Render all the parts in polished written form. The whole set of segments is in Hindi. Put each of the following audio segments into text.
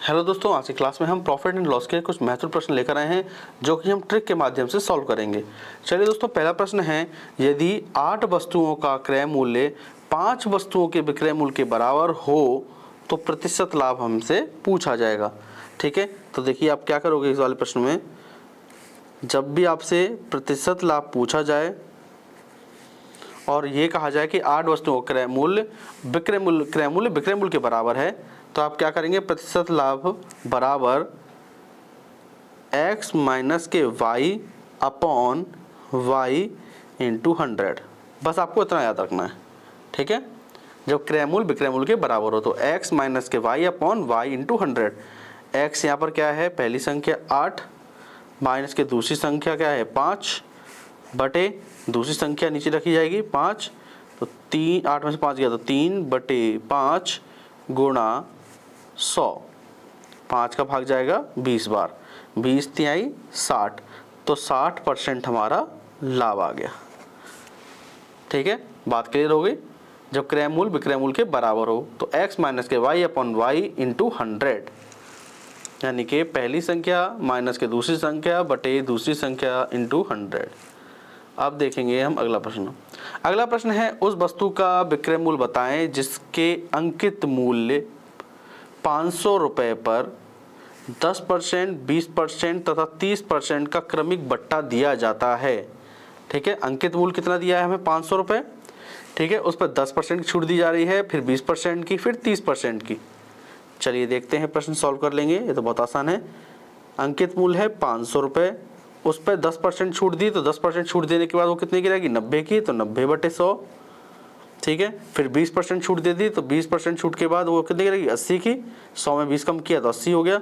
हेलो दोस्तों, आज की क्लास में हम प्रॉफिट एंड लॉस के कुछ महत्वपूर्ण प्रश्न लेकर आए हैं जो कि हम ट्रिक के माध्यम से सॉल्व करेंगे। चलिए दोस्तों, पहला प्रश्न है, यदि 8 वस्तुओं का क्रय मूल्य 5 वस्तुओं के विक्रय मूल्य के बराबर हो तो प्रतिशत लाभ हमसे पूछा जाएगा। ठीक है, तो देखिए आप क्या करोगे इस वाले प्रश्न में। जब भी आपसे प्रतिशत लाभ पूछा जाए और ये कहा जाए कि 8 वस्तुओं का क्रय मूल्य के बराबर है, तो आप क्या करेंगे, प्रतिशत लाभ बराबर x माइनस के y अपॉन y इंटू 100। बस आपको इतना याद रखना है। ठीक है, जब क्रय मूल्य विक्रय मूल्य के बराबर हो तो x माइनस के y upon y into 100। x यहाँ पर क्या है, पहली संख्या 8 माइनस के दूसरी संख्या क्या है 5 बटे दूसरी संख्या नीचे रखी जाएगी 5, तो 3, 8 में से 5 गया तो 3 बटे 5 गुणा 100। 5 का भाग जाएगा 20 बार, 20 तिहाई 60, तो 60% हमारा लाभ आ गया। ठीक है, बात क्लियर हो गई। जब क्रय मूल्य विक्रय मूल्य के बराबर हो तो x माइनस के y अपॉन y इंटू 100, यानी कि पहली संख्या माइनस के दूसरी संख्या बटे दूसरी संख्या इंटू 100। अब देखेंगे हम अगला प्रश्न। अगला प्रश्न है, उस वस्तु का विक्रय मूल्य बताएं जिसके अंकित मूल्य 500 रुपये पर 10%, 20% तथा 30% का क्रमिक बट्टा दिया जाता है। ठीक है, अंकित मूल्य कितना दिया है हमें 500 रुपये। ठीक है, उस पर 10% की छूट दी जा रही है, फिर 20% की, फिर 30% की। चलिए देखते हैं, प्रश्न सॉल्व कर लेंगे, ये तो बहुत आसान है। अंकित मूल्य है 500 रुपये, उस पर 10% छूट दी, तो 10% छूट देने के बाद वो कितने की रहेगी 90 की, तो 90 बटे 100। ठीक है, फिर 20% छूट दे दी, तो 20% छूट के बाद वो कितनी की रहेगी 80 की। 100 में 20 कम किया तो 80 हो गया,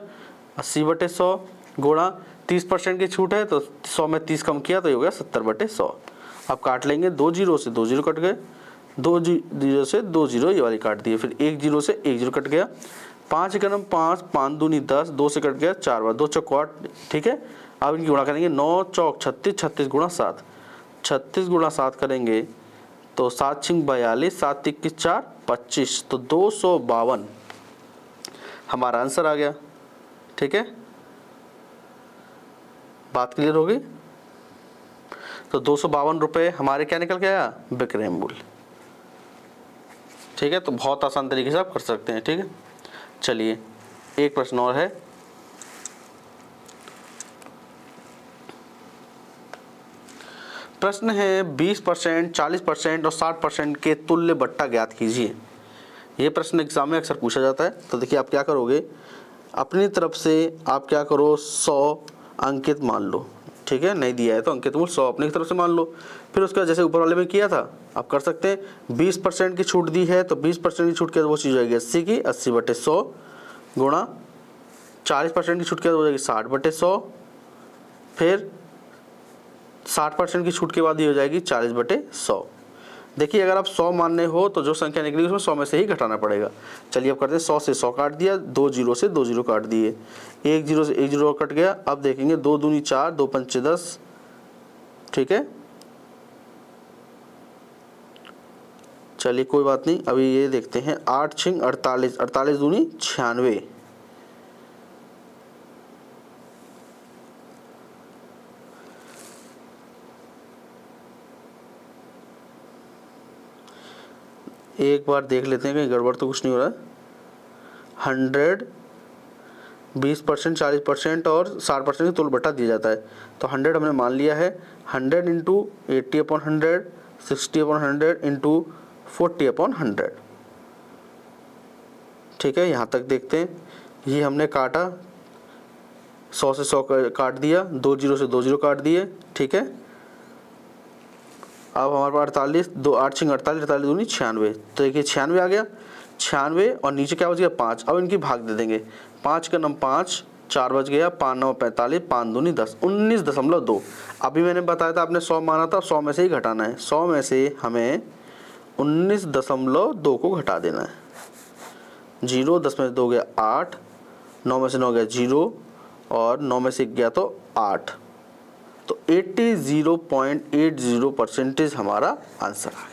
80 बटे 100 गुणा 30% की छूट है, तो 100 में 30 कम किया तो ये हो गया 70 बटे 100। अब काट लेंगे, 2 जीरो से 2 जीरो कट गए, 2 जीरो से 2 जीरो ये वाली काट दी है, फिर 1 जीरो से 1 जीरो कट गया, 5 एकम 5, 5 दूनी 10, 2 से कट गया 4 बार, 2 चौक 8। ठीक है, अब इनकी गुणा करेंगे, 9 चौक 36, 36 गुणा 7, 36 गुणा 7 करेंगे तो 7 छिंग 42, 7 21 4 25, तो 252 हमारा आंसर आ गया। ठीक है, बात क्लियर हो गई। तो 252 रुपये हमारे क्या निकल के आया, विक्रय मूल्य। ठीक है, तो बहुत आसान तरीके से आप कर सकते हैं। ठीक है, चलिए एक प्रश्न और है। प्रश्न है, 20%, 40% और 60% के तुल्य बट्टा ज्ञात कीजिए। ये प्रश्न एग्जाम में अक्सर पूछा जाता है। तो देखिए आप क्या करोगे, अपनी तरफ से आप क्या करो, 100 अंकित मान लो। ठीक है, नहीं दिया है तो अंकित मूल्य 100 अपनी तरफ से मान लो। फिर उसके बाद जैसे ऊपर वाले में किया था आप कर सकते हैं। 20% की छूट दी है तो 20% की छूट के बाद वो चीज़ हो जाएगी 80 की, 80 बटे 100 गुणा 40% की छूट के बाद हो जाएगी 60 बटे 100, फिर 60% की छूट के बाद ये हो जाएगी 40 बटे 100। देखिए अगर आप 100 मानने हो तो जो संख्या निकली उसमें 100 में से ही घटाना पड़ेगा। चलिए अब करते हैं, 100 से 100 काट दिया, 2 जीरो से 2 जीरो काट दिए, 1 जीरो से 1 जीरो कट गया। अब देखेंगे 2 दूनी 4, 2 पंचे 10। ठीक है, चलिए कोई बात नहीं, अभी ये देखते हैं, 8 छिंग 48, 48 दूनी 96, एक बार देख लेते हैं कहीं गड़बड़ तो कुछ नहीं हो रहा है। 100, 20%, 40% और 60% की तुल्य बट्टा दिया जाता है, तो 100 हमने मान लिया है। 100 into 80 upon 100, 60 upon 100 into 40 upon 100। ठीक है, यहाँ तक देखते हैं, ये हमने काटा, 100 से 100 काट दिया, 2 जीरो से 2 जीरो काट दिए। ठीक है, अब हमारे पास 48, 2 8 छिंग 48, 48 दूनी 96, तो देखिए 96 आ गया, 96 और नीचे क्या बच गया 5। अब इनकी भाग दे देंगे, 5 का नम 5, 4 बच गया, 5 9 45, 5 दूनी 10, 19.2। अभी मैंने बताया था आपने 100 माना था, 100 में से ही घटाना है, 100 में से हमें 19.2 को घटा देना है। 0, 10 में से 2 गया 8, 9 में से 9 गया 0 और 9 में से 1 गया तो 8, तो 80.80% हमारा आंसर आ गया।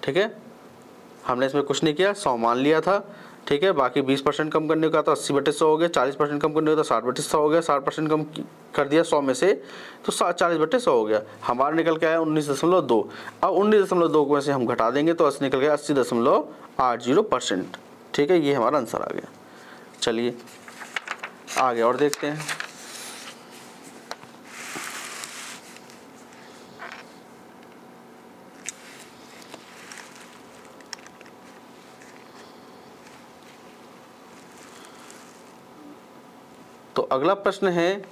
ठीक है, हमने इसमें कुछ नहीं किया, 100 मान लिया था, ठीक है। बाकी 20% कम करने का तो 80/100 हो गया, 40% कम करने का तो 60/100 हो गया, 60% कम कर दिया 100 में से तो 40/100 हो गया। हमारा निकल के आया 19.2। अब 19.2 को से हम घटा देंगे तो निकल गया 80.80%। ठीक है, ये हमारा आंसर आ गया। चलिए आगे और देखते हैं। तो अगला प्रश्न है,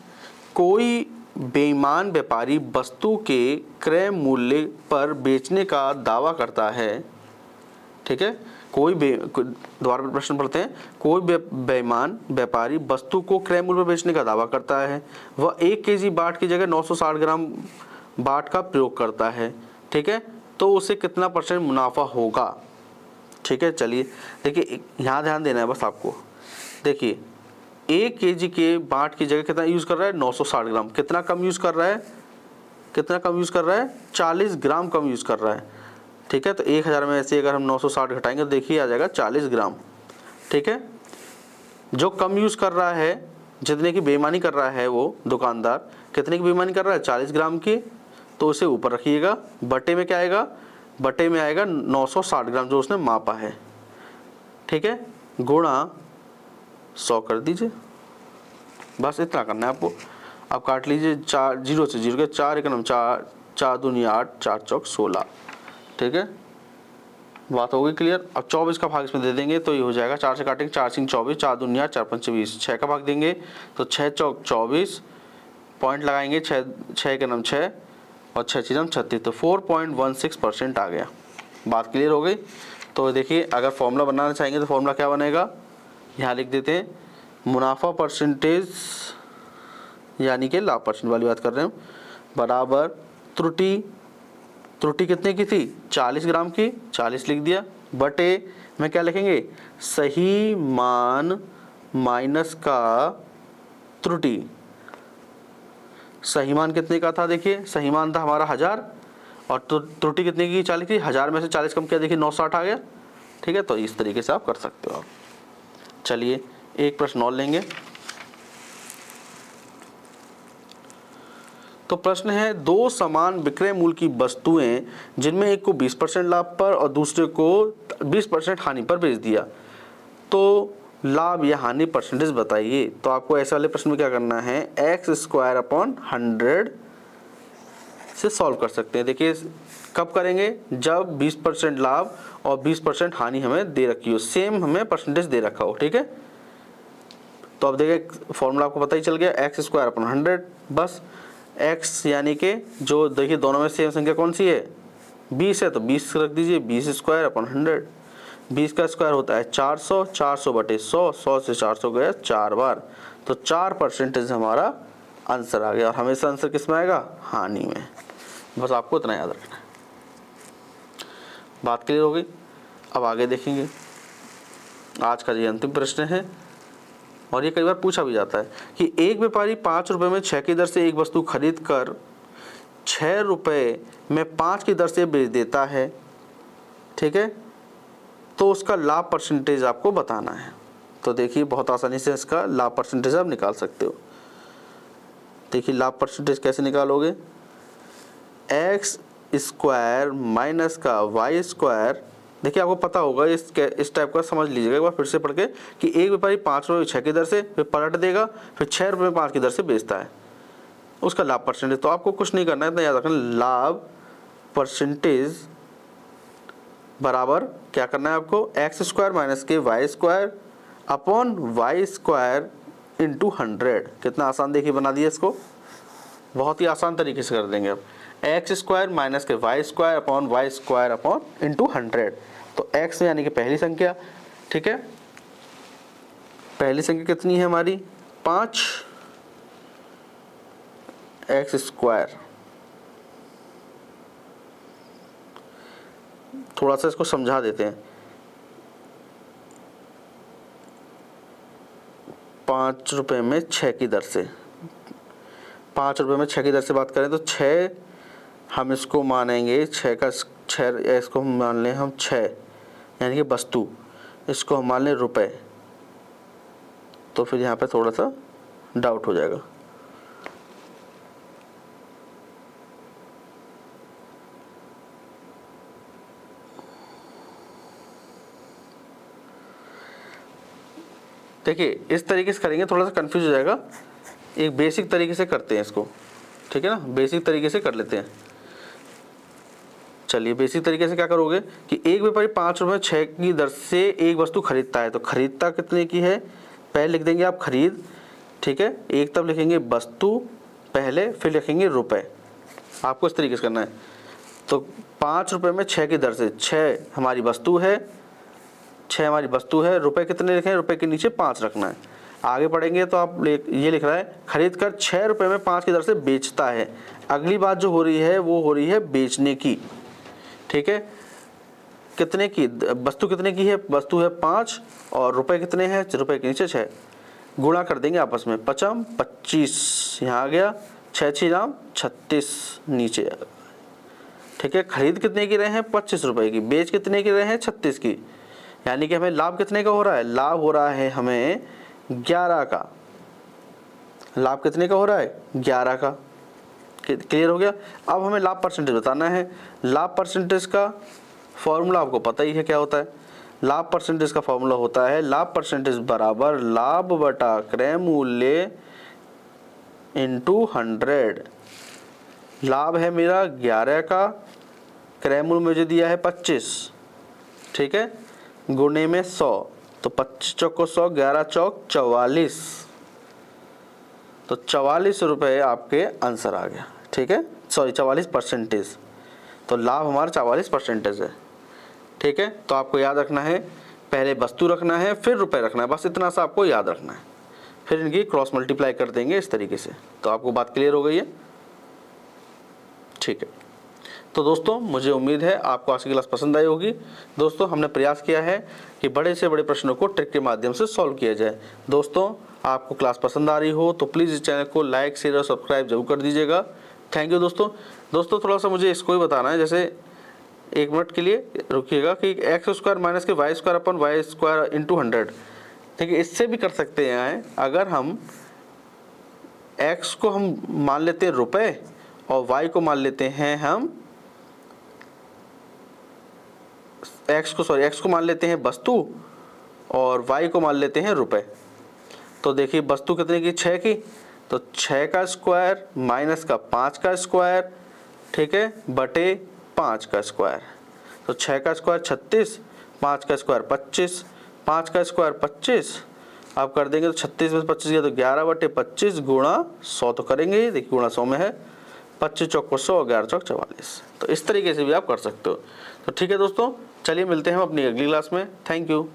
कोई बेईमान व्यापारी वस्तु के क्रय मूल्य पर बेचने का दावा करता है। ठीक है, दोबारा प्रश्न पढ़ते हैं। कोई बेईमान व्यापारी वस्तु को क्रय मूल्य पर बेचने का दावा करता है। वह 1 केजी बाट की जगह 960 ग्राम बाट का प्रयोग करता है। ठीक है, तो उसे कितना % मुनाफा होगा। ठीक है, चलिए देखिए यहाँ ध्यान देना है बस आपको। देखिए 1 केजी के बाट की जगह कितना यूज़ कर रहा है, 960 ग्राम। कितना कम यूज़ कर रहा है, 40 ग्राम कम यूज़ कर रहा है। ठीक है, तो 1000 में से अगर हम 960 घटाएंगे तो देखिए आ जाएगा 40 ग्राम। ठीक है, जो कम यूज़ कर रहा है, जितने की बेईमानी कर रहा है वो दुकानदार, कितने की बेईमानी कर रहा है, 40 ग्राम की, तो उसे ऊपर रखिएगा। बटे में क्या आएगा, बटे में आएगा 960 ग्राम जो उसने मापा है। ठीक है, गुणा 100 कर दीजिए, बस इतना करना है आपको। अब काट लीजिए 4 0 से 0 के 4 1 9 4 4 दूनी 8 4 चौक 16। ठीक है, बात हो गई क्लियर। अब 24 का भाग इसमें दे देंगे तो ये हो जाएगा, 4 से काटेंगे 4 सिंह 24, 4 दूनी 8 4 5 20, 6 का भाग देंगे तो 6 चौक 24, पॉइंट लगाएंगे 6 के नम 6 और 6 चीज़ 36, तो 4.16% आ गया। बात क्लियर हो गई। तो देखिए अगर फॉर्मूला बनाना चाहेंगे तो फॉर्मूला क्या बनेगा, यहाँ लिख देते हैं, मुनाफा परसेंटेज यानी कि लाभ परसेंट वाली बात कर रहे हैं, बराबर त्रुटि कितने की थी, 40 ग्राम की, 40 लिख दिया, बटे में क्या लिखेंगे, सही मान माइनस का त्रुटि। सही मान कितने का था, देखिए सही मान था हमारा 1000 और त्रुटि कितने की, 40 की। 1000 में से 40 कम किया, देखिए 960 आ गया। ठीक है, तो इस तरीके से आप कर सकते हो आप। चलिए एक प्रश्न और लेंगे। तो प्रश्न है, 2 समान विक्रय मूल्य की वस्तुएं जिनमें एक को 20% लाभ पर और दूसरे को 20% हानि पर बेच दिया, तो लाभ या हानि परसेंटेज बताइए। तो आपको ऐसे वाले प्रश्न में क्या करना है, x²/100 से सॉल्व कर सकते हैं। देखिए कब करेंगे, जब 20% लाभ और 20% हानि हमें दे रखी हो, सेम हमें परसेंटेज दे रखा हो। ठीक है, तो अब देखिए फॉर्मूला आपको पता ही चल गया, x²/100। बस x यानी कि जो देखिए दोनों में सेम संख्या कौन सी है, 20 है, तो 20 रख दीजिए, 20²/100। 20 का स्क्वायर होता है 400, 400/100, 100 से 400 गया 4 बार, तो 4% हमारा आंसर आ गया। और हमेशा आंसर किस में आएगा, हानि में। बस आपको इतना याद रखना है। बात क्लियर हो गई। अब आगे देखेंगे, आज का ये अंतिम प्रश्न है और ये कई बार पूछा भी जाता है कि एक व्यापारी 5 रुपये में 6 की दर से एक वस्तु खरीद कर 6 रुपये में 5 की दर से बेच देता है। ठीक है, तो उसका लाभ परसेंटेज आपको बताना है। तो देखिए बहुत आसानी से इसका लाभ परसेंटेज आप निकाल सकते हो। देखिए लाभ परसेंटेज कैसे निकालोगे, x² माइनस का y²। देखिए आपको पता होगा, इस टाइप का समझ लीजिएगा एक बार फिर से पढ़ के, कि एक व्यापारी 5 रुपये 6 की दर से फिर पलट देगा, फिर 6 रुपये में 5 की दर से बेचता है, उसका लाभ परसेंटेज। तो आपको कुछ नहीं करना है, इतना याद रखना, लाभ परसेंटेज बराबर क्या करना है आपको, x² माइनस के y² अपॉन y² इंटू 100। कितना आसान देखिए बना दिया इसको, बहुत ही आसान तरीके से कर देंगे अब। x² माइनस के y² upon y² upon into 100। तो x यानी कि पहली संख्या, ठीक है, पहली संख्या कितनी है हमारी 5, x²। थोड़ा सा इसको समझा देते हैं, 5 रुपये में 6 की दर से, 5 रुपये में 6 की दर से बात करें तो 6 हम इसको मानेंगे, 6 का 6, इसको मान लें हम 6 यानी कि वस्तु, इसको हम मान लें रुपए, तो फिर यहाँ पे थोड़ा सा डाउट हो जाएगा। देखिए इस तरीके से करेंगे थोड़ा सा कंफ्यूज हो जाएगा, एक बेसिक तरीके से करते हैं इसको, ठीक है ना, बेसिक तरीके से कर लेते हैं। चलिए बेसिक तरीके से क्या करोगे कि एक व्यापारी 5 रुपये 6 की दर से एक वस्तु खरीदता है, तो खरीदता कितने की है पहले लिख देंगे आप खरीद, ठीक है, एक तब लिखेंगे वस्तु पहले, फिर लिखेंगे रुपए। आपको इस तरीके से करना है। तो 5 रुपये में 6 की दर से, 6 हमारी वस्तु है, 6 हमारी वस्तु है, रुपए कितने लिखें, रुपए के नीचे 5 रखना है। आगे पढ़ेंगे तो आप ये लिख रहा है खरीद कर 6 रुपये में 5 की दर से बेचता है। अगली बात जो हो रही है वो हो रही है बेचने की, ठीक है। कितने की वस्तु, कितने की है, वस्तु है 5 और रुपए कितने हैं, रुपए के नीचे 6, गुणा कर देंगे आपस में, 5 25 यहाँ आ गया, 6 6 नाम 36 नीचे आ गया, ठीक है। खरीद कितने की रहे हैं 25 रुपए की, बेच कितने की रहे हैं 36 की, यानी कि हमें लाभ कितने का हो रहा है, लाभ हो रहा है हमें 11 का, लाभ कितने का हो रहा है 11 का। क्लियर हो गया। अब हमें लाभ परसेंटेज बताना है। लाभ परसेंटेज का फॉर्मूला आपको पता ही है क्या होता है। लाभ परसेंटेज का फॉर्मूला होता है लाभ परसेंटेज बराबर लाभ बटा क्रय मूल्य इंटू 100। लाभ है मेरा 11 का, क्रय मूल्य मुझे दिया है 25, ठीक है, गुणे में 100, तो 25 चौको 100, 11 चौक 44, तो 44 रुपये आपके आंसर आ गया, ठीक है, सॉरी 44%। तो लाभ हमारा 44% है, ठीक है। तो आपको याद रखना है, पहले वस्तु रखना है फिर रुपए रखना है, बस इतना सा आपको याद रखना है, फिर इनकी क्रॉस मल्टीप्लाई कर देंगे इस तरीके से। तो आपको बात क्लियर हो गई है, ठीक है। तो दोस्तों मुझे उम्मीद है आपको आज की क्लास पसंद आई होगी। दोस्तों हमने प्रयास किया है कि बड़े से बड़े प्रश्नों को ट्रिक के माध्यम से सॉल्व किया जाए। दोस्तों आपको क्लास पसंद आ रही हो तो प्लीज़ इस चैनल को लाइक शेयर और सब्सक्राइब जरूर कर दीजिएगा। थैंक यू दोस्तों थोड़ा सा मुझे इसको ही बताना है, जैसे 1 मिनट के लिए रुकिएगा कि x² माइनस के y² अपन y² इंटू 100, ठीक है, इससे भी कर सकते हैं। अगर हम x को हम मान लेते हैं रुपए और y को मान लेते हैं हम x को मान लेते हैं वस्तु और y को मान लेते हैं रुपए। तो देखिए वस्तु कितने की 6 की, तो 6 का स्क्वायर माइनस का 5 का स्क्वायर, ठीक है, बटे 5 का स्क्वायर। तो 6 का स्क्वायर 36, 5 का स्क्वायर 25, 5 का स्क्वायर 25, आप कर देंगे तो 36 में 25 गया तो 11 बटे 25 गुणा 100 तो करेंगे, देखिए गुणा 100 में है, 25 चौक 100, 11 चौक 44। तो इस तरीके से भी आप कर सकते हो। तो ठीक है दोस्तों, चलिए मिलते हैं हम अपनी अगली क्लास में। Thank you.